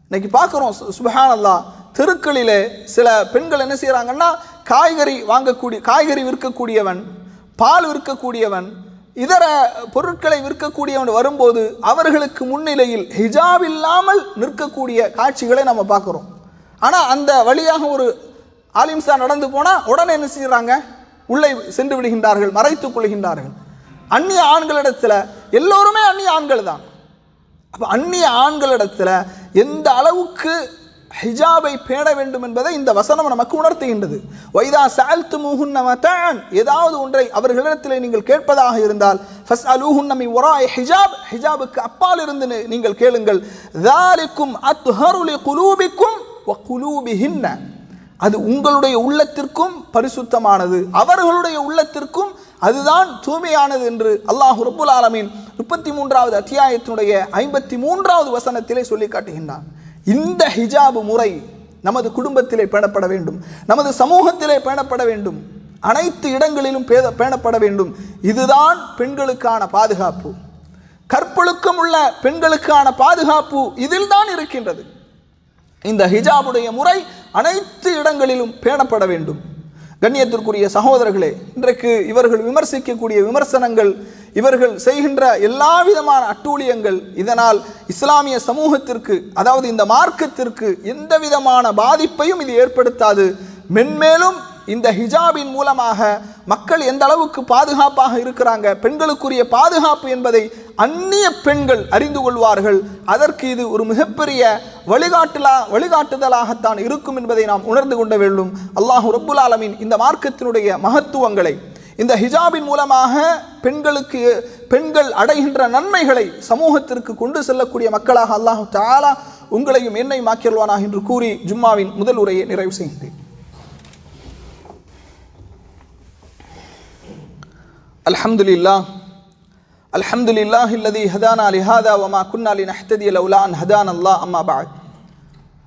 இன்னைக்கு பார்க்குறோம், சுப்ஹானல்லாஹ், தெருக்களிலே சில பெண்கள் என்ன செய்கிறாங்கன்னா, காய்கறி விற்கக்கூடியவன், பால் விற்கக்கூடியவன், இதர பொருட்களை விற்கக்கூடியவன் வரும்போது அவர்களுக்கு முன்னிலையில் ஹிஜாப் இல்லாமல் நிற்கக்கூடிய காட்சிகளை நம்ம பார்க்குறோம். ஆனால் அந்த வழியாக ஒரு ஆலிம்சா நடந்து போனால் உடனே என்ன செய்கிறாங்க? உள்ளே சென்று விடுகின்றார்கள், மறைத்துக் கொள்கின்றார்கள். அந்நிய ஆண்களிடத்தில் எல்லோருமே அந்நிய ஆண்கள் தான். அப்போ அந்நிய ஆண்களிடத்தில் எந்த அளவுக்கு ஹிஜாபை பேண வேண்டும் என்பதை இந்த வசனம் நமக்கு உணர்த்துகின்றது. வைதா சஅல்துமுஹுன்ன மத்தான், ஏதாவது ஒன்றை அவர்களிடத்தில் நீங்கள் கேட்பதாக இருந்தால், ஃபஸ்அலூஹுன்ன மின் வராஇ ஹிஜாப், ஹிஜாபுக்கு அப்பால் இருந்து நீங்கள் கேளுங்கள். ذَلِكُمْ أَطْهَرُ لِقُلُوبِكُمْ وَقُلُوبِهِنَّ, அது உங்களுடைய உள்ளத்திற்கும் பரிசுத்தமானது, அவர்களுடைய உள்ளத்திற்கும் அதுதான் தூய்மையானது என்று அல்லாஹ் ரப்புல் ஆலமீன் 33வது அத்தியாயத்தினுடைய 53வது வசனத்திலே சொல்லி காட்டுகின்றான். இந்த ஹிஜாப் முறை நமது குடும்பத்திலே பேணப்பட வேண்டும், நமது சமூகத்திலே பேணப்பட வேண்டும், அனைத்து இடங்களிலும் பேணப்பட வேண்டும். இதுதான் பெண்களுக்கான பாதுகாப்பு. கற்பொழுக்கம் உள்ள பெண்களுக்கான பாதுகாப்பு இதில் தான் இருக்கின்றது. இந்த ஹிஜாபுடைய முறை அனைத்து இடங்களிலும் பேணப்பட வேண்டும். கண்ணியத்திற்குரிய சகோதரர்களே, இன்றைக்கு இவர்கள் விமர்சிக்கக்கூடிய விமர்சனங்கள், இவர்கள் செய்கின்ற எல்லா விதமான அட்டூழியங்கள், இதனால் இஸ்லாமிய சமூகத்திற்கு, அதாவது இந்த மார்க்கத்திற்கு எந்த விதமான பாதிப்பையும் இது ஏற்படுத்தாது. மென்மேலும் இந்த ஹிஜாபின் மூலமாக மக்கள் எந்த அளவுக்கு பாதுகாப்பாக இருக்கிறாங்க, பெண்களுக்குரிய பாதுகாப்பு என்பதை அந்நிய பெண்கள் அறிந்து கொள்வார்கள். அதற்கு இது ஒரு மிகப்பெரிய வழிகாட்டுதலாகத்தான் இருக்கும் என்பதை நாம் உணர்ந்து கொள்ள வேண்டும். அல்லாஹு ரப்புல் ஆலமீன் இந்த மார்க்கத்தினுடைய மகத்துவங்களை, இந்த ஹிஜாபின் மூலமாக பெண்கள் அடைகின்ற நன்மைகளை சமூகத்திற்கு கொண்டு செல்லக்கூடிய மக்களாக அல்லாஹு தஆலா உங்களையும் என்னையும் ஆக்கியல்வானாக என்று கூறி ஜும்மாவின் முதல் உரையை நிறைவு செய்கின்றேன். அல்ஹம்துலில்லாஹ் அல்லதி ஹதானா லிஹாதா வமா குன்னா லினஹ்ததிய லௌலா அன் ஹதானா அல்லாஹ் அம்மா பஅத்.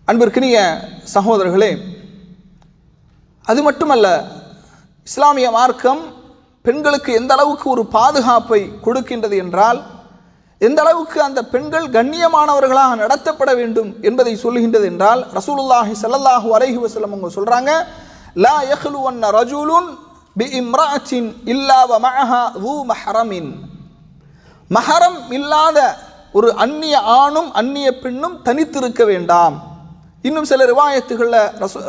அன்பிற்கினிய சகோதரர்களே, அது மட்டுமல்ல, இஸ்லாமிய மார்க்கம் பெண்களுக்கு எந்த அளவுக்கு ஒரு பாதுகாப்பை கொடுக்கின்றது என்றால், எந்த அளவுக்கு அந்த பெண்கள் கண்ணியமானவர்களாக நடத்தப்பட வேண்டும் என்பதை சொல்லுகின்றது என்றால், ரசூலுல்லாஹி ஸல்லல்லாஹு அலைஹி வஸல்லம் அவங்க சொல்றாங்க, லா யஹ்லுவன்ன ரஜுலுன் பிஇம்ராஅத்தின் இல்லா வ மஅஹா து மஹரமின். மஹரம் இல்லாத ஒரு அந்நிய ஆணும் அந்நிய பெண்ணும் தனித்திருக்க வேண்டாம். இன்னும் சில ரிவாயத்துகளில்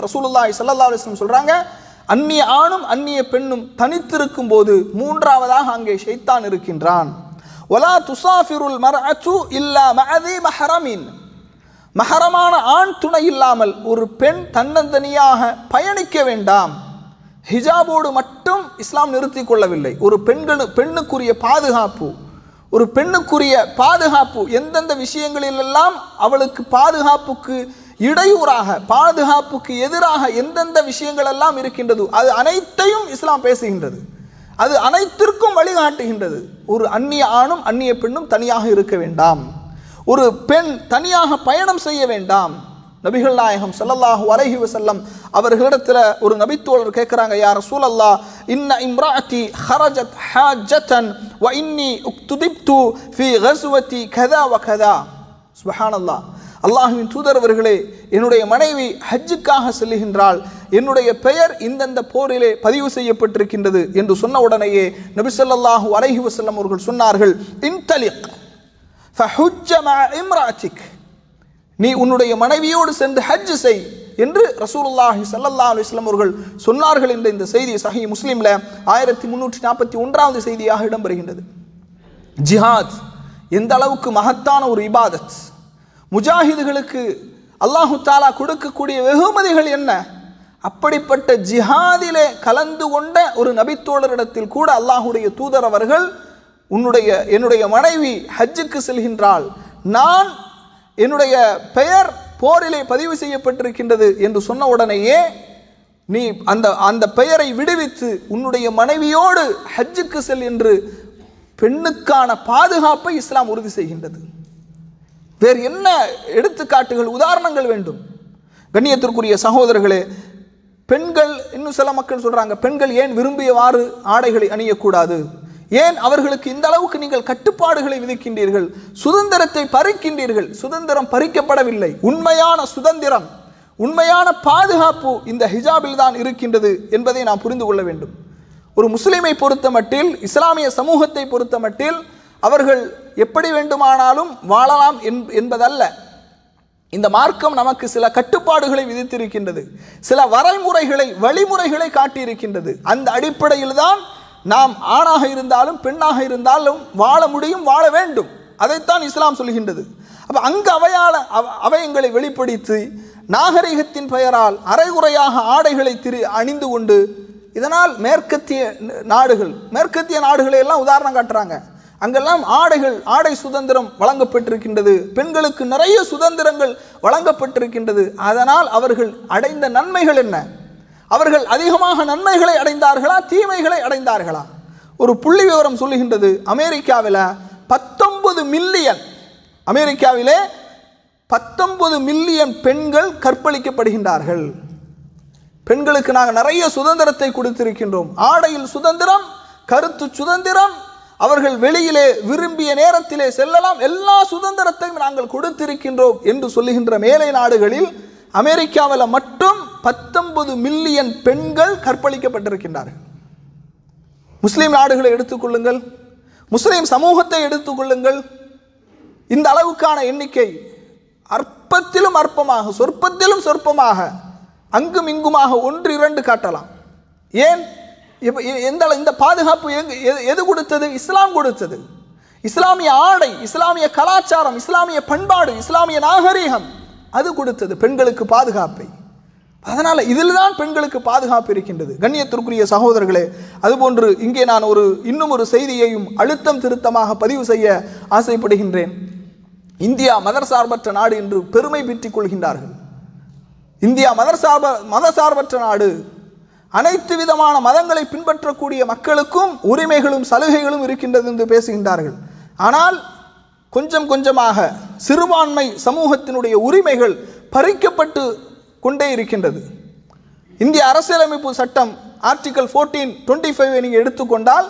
ரசூலுல்லாஹி ஸல்லல்லாஹு அலைஹி வஸல்லம் சொல்றாங்க, அந்நிய ஆணும் அந்நிய பெண்ணும் தனித்திருக்கும் போது மூன்றாவதாக அங்கே ஷைத்தான் இருக்கின்றான். வலா துசாஃபிருல் மர்அத்து இல்லா மஅதி மஹரமின். மஹரமான ஆண் துணை இல்லாமல் ஒரு பெண் தன்னந்தனியாக பயணிக்க வேண்டாம். ஹிஜாபோடு மட்டும் இஸ்லாம் நிறுத்தி கொள்ளவில்லை. ஒரு பெண்ணுக்குரிய பாதுகாப்பு எந்தெந்த விஷயங்களிலெல்லாம் அவளுக்கு பாதுகாப்புக்கு இடையூறாக, பாதுகாப்புக்கு எதிராக எந்தெந்த விஷயங்கள் எல்லாம் இருக்கின்றது அது அனைத்தையும் இஸ்லாம் பேசுகின்றது. அது அனைத்திற்கும் வழிகாட்டுகின்றது. ஒரு அந்நிய ஆணும் அந்நிய பெண்ணும் தனியாக இருக்க வேண்டாம். ஒரு பெண் தனியாக பயணம் செய்ய வேண்டாம். நபிகள் நாயகம் ஸல்லல்லாஹு அலைஹி வஸல்லம் அவர்களிடத்தில் ஒரு நபித்தோழர் கேட்குறாங்க, யா ரசூலல்லாஹ், இன்ன இம்ராஅத்தி ஹரஜத் ஹாஜ்ஜதன் வ இன்னி உக்துதிப்து ஃபீ கஸ்வதி கதா வ கதா. சுப்ஹானல்லாஹ். அல்லாஹ்வின் தூதர் அவர்களே, என்னுடைய மனைவி ஹஜ்ஜுக்காக செல்லுகின்றாள், என்னுடைய பெயர் இந்தந்த போரிலே பதிவு செய்யப்பட்டிருக்கின்றது என்று சொன்ன உடனேயே நபி ஸல்லல்லாஹு அலைஹி வஸல்லம் அவர்கள் சொன்னார்கள், இன்தலிக் ஃபஹுஜ்ஜ மஅ இம்ராஅத்திக். நீ உன்னுடைய மனைவியோடு சென்று ஹஜ் செய் என்று ரசூலுல்லாஹி ஸல்லல்லாஹு அலைஹி வஸல்லம் அவர்கள் சொன்னார்கள் என்ற இந்த செய்தி சஹீஹ் முஸ்லிம்ல 1341வது செய்தியாக இடம்பெறுகின்றது. ஜிஹாத் எந்த அளவுக்கு மகத்தான ஒரு இபாதத். முஜாஹிதுகளுக்கு அல்லாஹு தஆலா கொடுக்கக்கூடிய வெகுமதிகள் என்ன? அப்படிப்பட்ட ஜிஹாதிலே கலந்து கொண்ட ஒரு நபித்தோழரிடத்தில் கூட அல்லாஹுடைய தூதர் அவர்கள், என்னுடைய மனைவி ஹஜ்ஜுக்கு செல்கின்றாள், நான் என்னுடைய பெயர் போரிலே பதிவு செய்யப்பட்டிருக்கின்றது என்று சொன்ன உடனேயே நீ அந்த பெயரை விடுவித்து உன்னுடைய மனைவியோடு ஹஜ்ஜுக்கு செல் என்று பெண்ணுக்கான பாதுகாப்பை இஸ்லாம் உறுதி செய்கின்றது. வேறு என்ன எடுத்துக்காட்டுகள், உதாரணங்கள் வேண்டும்? கண்ணியத்திற்குரிய சகோதரர்களே, பெண்கள், இன்னும் சில மக்கள் சொல்றாங்க, பெண்கள் ஏன் விரும்பியவாறு ஆடைகளை அணியக்கூடாது, ஏன் அவர்களுக்கு இந்த அளவுக்கு நீங்கள் கட்டுப்பாடுகளை விதிக்கின்றீர்கள், சுதந்திரத்தை பறிக்கின்றீர்கள்? சுதந்திரம் பறிக்கப்படவில்லை. உண்மையான சுதந்திரம், உண்மையான பாதுகாப்பு இந்த ஹிஜாபில் தான் இருக்கின்றது என்பதை நாம் புரிந்து கொள்ள வேண்டும். ஒரு முஸ்லிமை பொறுத்த மட்டில், இஸ்லாமிய சமூகத்தை பொறுத்த மட்டில் அவர்கள் எப்படி வேண்டுமானாலும் வாழலாம் என்பதல்ல. இந்த மார்க்கம் நமக்கு சில கட்டுப்பாடுகளை விதித்திருக்கின்றது, சில வழிமுறைகளை காட்டியிருக்கின்றது. அந்த அடிப்படையில் தான் நாம் ஆணாக இருந்தாலும் பெண்ணாக இருந்தாலும் வாழ முடியும், வாழ வேண்டும். அதைத்தான் இஸ்லாம் சொல்கின்றது. அப்ப அங்கு அவயங்களை வெளிப்படுத்தி நாகரிகத்தின் பெயரால் அரைகுறையாக ஆடைகளை அணிந்து கொண்டு, இதனால் மேற்கத்திய நாடுகளை எல்லாம் உதாரணம் காட்டுறாங்க. அங்கெல்லாம் ஆடை சுதந்திரம் வழங்கப்பட்டிருக்கின்றது, பெண்களுக்கு நிறைய சுதந்திரங்கள் வழங்கப்பட்டிருக்கின்றது. அதனால் அவர்கள் அடைந்த நன்மைகள் என்ன? அவர்கள் அதிகமாக நன்மைகளை அடைந்தார்களா, தீமைகளை அடைந்தார்களா? ஒரு புள்ளி விவரம் சொல்லுகின்றது, அமெரிக்காவிலே 19 மில்லியன் பெண்கள் கற்பழிக்கப்படுகின்றார்கள். பெண்களுக்கு நாங்கள் நிறைய சுதந்திரத்தை கொடுத்திருக்கின்றோம். ஆடையில் சுதந்திரம், கருத்து சுதந்திரம், அவர்கள் வெளியிலே விரும்பிய நேரத்திலே செல்லலாம், எல்லா சுதந்திரத்தையும் நாங்கள் கொடுத்திருக்கின்றோம் என்று சொல்லுகின்ற மேலை நாடுகளில் அமெரிக்காவில் மட்டும் 19 மில்லியன் பெண்கள் கற்பழிக்கப்பட்டிருக்கின்றார்கள். முஸ்லிம் நாடுகளை எடுத்துக்கொள்ளுங்கள், முஸ்லிம் சமூகத்தை எடுத்துக்கொள்ளுங்கள், இந்த அளவுக்கான எண்ணிக்கை அற்பத்திலும் அற்பமாக, சொற்பத்திலும் சொற்பமாக, அங்கும் இங்குமாக 1-2 காட்டலாம். ஏன் இந்த பாதுகாப்பு எது கொடுத்தது? இஸ்லாம் கொடுத்தது. இஸ்லாமிய ஆடை, இஸ்லாமிய கலாச்சாரம், இஸ்லாமிய பண்பாடு, இஸ்லாமிய நாகரீகம் அது கொடுத்தது பெண்களுக்கு பாதுகாப்பை. அதனால இதில் தான் பெண்களுக்கு பாதுகாப்பு இருக்கின்றது. கண்ணியத்திற்குரிய சகோதரர்களே, அதுபோன்று இங்கே நான் இன்னும் ஒரு செய்தியையும் அழுத்தம் திருத்தமாக பதிவு செய்ய ஆசைப்படுகின்றேன். இந்தியா மதசார்பற்ற நாடு என்று பெருமை பீற்றிக் கொள்கின்றார்கள். இந்தியா மதசார்பற்ற நாடு, அனைத்து விதமான மதங்களை பின்பற்றக்கூடிய மக்களுக்கும் உரிமைகளும் சலுகைகளும் இருக்கின்றது என்று பேசுகின்றார்கள். ஆனால் கொஞ்சம் கொஞ்சமாக சிறுபான்மை சமூகத்தினுடைய உரிமைகள் பறிக்கப்பட்டு கொண்டே இருக்கின்றது. இந்திய அரசியலமைப்பு சட்டம் ஆர்டிகல் 1425 நீங்கள் எடுத்துக்கொண்டால்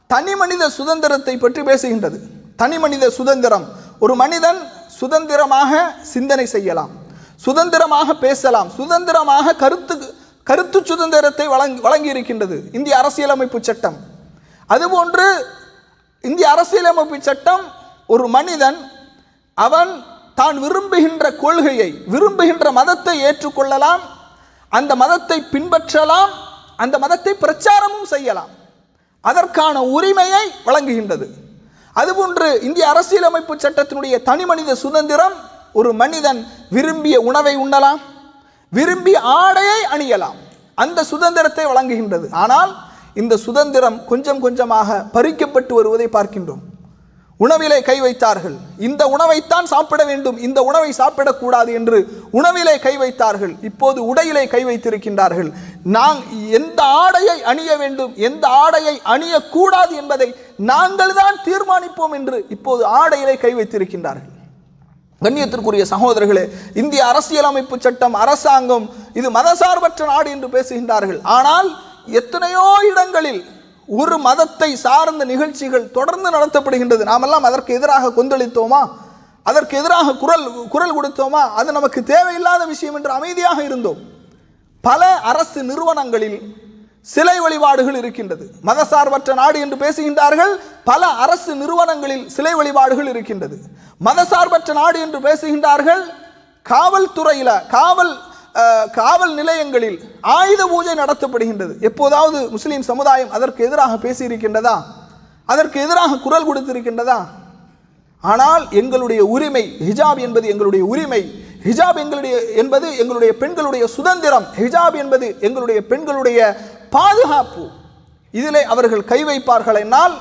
தனி மனித சுதந்திரத்தை பற்றி பேசுகின்றது. தனி மனித சுதந்திரம், ஒரு மனிதன் சுதந்திரமாக சிந்தனை செய்யலாம், சுதந்திரமாக பேசலாம், சுதந்திரமாக கருத்து சுதந்திரத்தை வழங்கி இருக்கின்றது இந்திய அரசியலமைப்பு சட்டம். அதுபோன்று இந்திய அரசியலமைப்பு சட்டம் ஒரு மனிதன் அவன் தான் விரும்புகின்ற கொள்கையை, விரும்புகின்ற மதத்தை ஏற்றுக்கொள்ளலாம், அந்த மதத்தை பின்பற்றலாம், அந்த மதத்தை பிரச்சாரமும் செய்யலாம், அதற்கான உரிமையை வழங்குகின்றது. அதுபோன்று இந்திய அரசியலமைப்பு சட்டத்தினுடைய தனி மனித சுதந்திரம், ஒரு மனிதன் விரும்பிய உணவை உண்ணலாம், விரும்பிய ஆடையை அணியலாம், அந்த சுதந்திரத்தை வழங்குகின்றது. ஆனால் இந்த சுதந்திரம் கொஞ்சம் கொஞ்சமாக பறிக்கப்பட்டு வருவதை பார்க்கின்றோம். உணவிலே கை வைத்தார்கள், இந்த உணவைத்தான் சாப்பிட வேண்டும், இந்த உணவை சாப்பிடக்கூடாது என்று உணவிலே கை வைத்தார்கள். இப்போது உடையிலே கை வைத்திருக்கின்றார்கள். எந்த ஆடையை அணிய வேண்டும், எந்த ஆடையை அணியக்கூடாது என்பதை நாங்கள் தான் தீர்மானிப்போம் என்று இப்போது ஆடையிலே கை வைத்திருக்கின்றார்கள். கண்ணியத்திற்குரிய சகோதரர்களே, இந்திய அரசியலமைப்பு சட்டம், அரசாங்கம் இது மதசார்பற்ற நாடு என்று பேசுகின்றார்கள். ஆனால் எத்தனையோ இடங்களில் ஒரு மதத்தை சார்ந்த நிகழ்ச்சிகள் தொடர்ந்து நடத்தப்படுகின்றது. நாமெல்லாம் அதற்கு எதிராக கொந்தளித்தோமா? அதற்கு எதிராக குரல் கொடுத்தோமா? அது நமக்கு தேவையில்லாத விஷயம் என்று அமைதியாக இருந்தோம். பல அரசு நிறுவனங்களில் சிலை வழிபாடுகள் இருக்கின்றது. மதசார்பற்ற நாடு என்று பேசுகின்றார்கள், பல அரசு நிறுவனங்களில் சிலை வழிபாடுகள் இருக்கின்றது. மதசார்பற்ற நாடு என்று பேசுகின்றார்கள், காவல்துறையில காவல் நிலையங்களில் ஆயுத பூஜை நடத்தப்படுகின்றது. எப்போதாவது முஸ்லிம் சமுதாயம் அதற்கு எதிராக பேசியிருக்கின்றதா? அதற்கு எதிராக குரல் கொடுத்திருக்கின்றதா? ஆனால் எங்களுடைய உரிமை, ஹிஜாப் என்பது எங்களுடைய உரிமை, ஹிஜாப் என்பது எங்களுடைய பெண்களுடைய சுதந்திரம், ஹிஜாப் என்பது எங்களுடைய பெண்களுடைய பாதுகாப்பு. இதிலே அவர்கள் கை வைப்பார்கள் என்னால்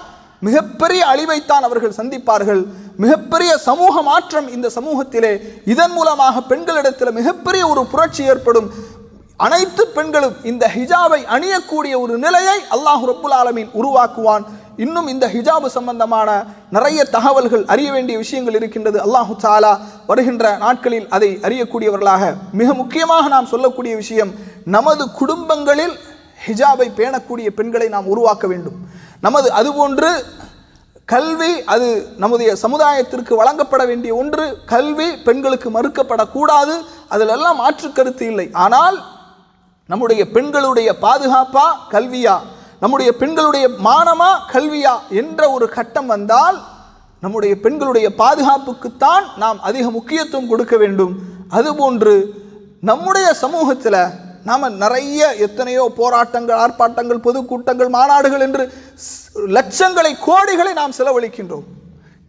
மிகப்பெரிய அழிவைத்தான் அவர்கள் சந்திப்பார்கள். மிகப்பெரிய சமூக மாற்றம் இந்த சமூகத்திலே இதன் மூலமாக பெண்களிடத்தில் மிகப்பெரிய ஒரு புரட்சி ஏற்படும். அனைத்து பெண்களும் இந்த ஹிஜாபை அணியக்கூடிய ஒரு நிலையை அல்லாஹ் ரப்புல் ஆலமீன் உருவாக்குவான். இன்னும் இந்த ஹிஜாபு சம்பந்தமான நிறைய தகவல்கள், அறிய வேண்டிய விஷயங்கள் இருக்கின்றது. அல்லாஹு தஆலா வருகின்ற நாட்களில் அதை அறியக்கூடியவர்களாக, மிக முக்கியமாக நாம் சொல்லக்கூடிய விஷயம், நமது குடும்பங்களில் ஹிஜாபை பேணக்கூடிய பெண்களை நாம் உருவாக்க வேண்டும். அதுபோன்று கல்வி, அது நம்முடைய சமுதாயத்திற்கு வழங்கப்பட வேண்டிய ஒன்று. கல்வி பெண்களுக்கு மறுக்கப்படக்கூடாது, அதிலெல்லாம் மாற்று கருத்து இல்லை. ஆனால் நம்முடைய பெண்களுடைய பாதுகாப்பா கல்வியா, நம்முடைய பெண்களுடைய மானமா கல்வியா என்ற ஒரு கட்டம் வந்தால் நம்முடைய பெண்களுடைய பாதுகாப்புக்குத்தான் நாம் அதிக முக்கியத்துவம் கொடுக்க வேண்டும். அதுபோன்று நம்முடைய சமூகத்தில் நாம் நிறைய எத்தனையோ போராட்டங்கள், ஆர்ப்பாட்டங்கள், பொதுக்கூட்டங்கள், மாநாடுகள் என்று லட்சங்களை, கோடிகளை நாம் செலவழிக்கின்றோம்.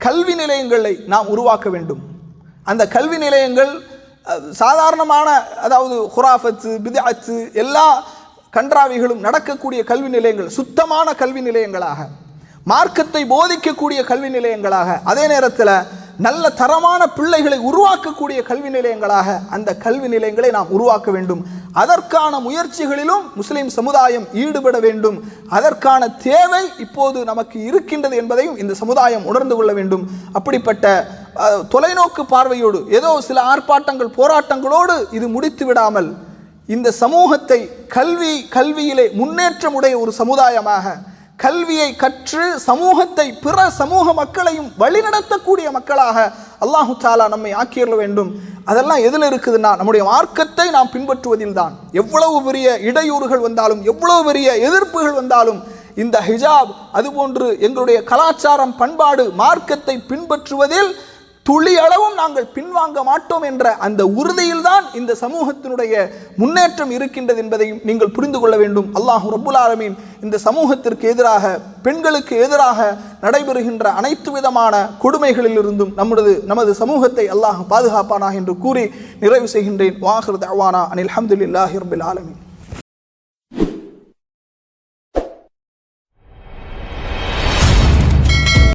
கல்வி நிலையங்களை நாம் உருவாக்க வேண்டும். அந்த கல்வி நிலையங்கள் சாதாரணமான, அதாவது ஹுராஃபத்து, பித்அத்து, எல்லா கன்றாவிகளும் நடக்கக்கூடிய கல்வி நிலையங்கள், சுத்தமான கல்வி நிலையங்களாக, மார்க்கத்தை போதிக்கக்கூடிய கல்வி நிலையங்களாக, அதே நேரத்தில் நல்ல தரமான பிள்ளைகளை உருவாக்கக்கூடிய கல்வி நிலையங்களாக அந்த கல்வி நிலையங்களை நாம் உருவாக்க வேண்டும். அதற்கான முயற்சிகளிலும் முஸ்லிம் சமுதாயம் ஈடுபட வேண்டும். அதற்கான தேவை இப்போது நமக்கு இருக்கின்றது என்பதையும் இந்த சமுதாயம் உணர்ந்து கொள்ள வேண்டும். அப்படிப்பட்ட தொலைநோக்கு பார்வையோடு ஏதோ சில ஆர்ப்பாட்டங்கள் போராட்டங்களோடு இது முடித்து விடாமல் இந்த சமூகத்தை கல்வியிலே முன்னேற்றமுடைய ஒரு சமுதாயமாக, கல்வியை கற்று சமூகத்தை பிற சமூக மக்களையும் வழிநடத்தக்கூடிய மக்களாக அல்லாஹு தஆலா நம்மை ஆக்கியருள வேண்டும். அதெல்லாம் எதில் இருக்குதுன்னா நம்முடைய மார்க்கத்தை நாம் பின்பற்றுவதில் தான். எவ்வளவு பெரிய இடையூறுகள் வந்தாலும், எவ்வளவு பெரிய எதிர்ப்புகள் வந்தாலும், இந்த ஹிஜாப் அதுபோன்று எங்களுடைய கலாச்சாரம், பண்பாடு, மார்க்கத்தை பின்பற்றுவதில் துளி அளவும் நாங்கள் பின்வாங்க மாட்டோம் என்ற அந்த உறுதியில் தான் இந்த சமூகத்தினுடைய முன்னேற்றம் இருக்கின்றது என்பதையும் நீங்கள் புரிந்து கொள்ள வேண்டும். அல்லாஹ் ரப்புல் ஆலமீன் இந்த சமூகத்திற்கு எதிராக, பெண்களுக்கு எதிராக நடைபெறுகின்ற அனைத்து விதமான கொடுமைகளில் இருந்தும் நமது சமூகத்தை அல்லாஹ் பாதுகாப்பானாக என்று கூறி நிறைவு செய்கின்றேன். வாஹிர் தஅவானா அனில் ஹம்துலில்லாஹி ரப்பில் ஆலமீன்.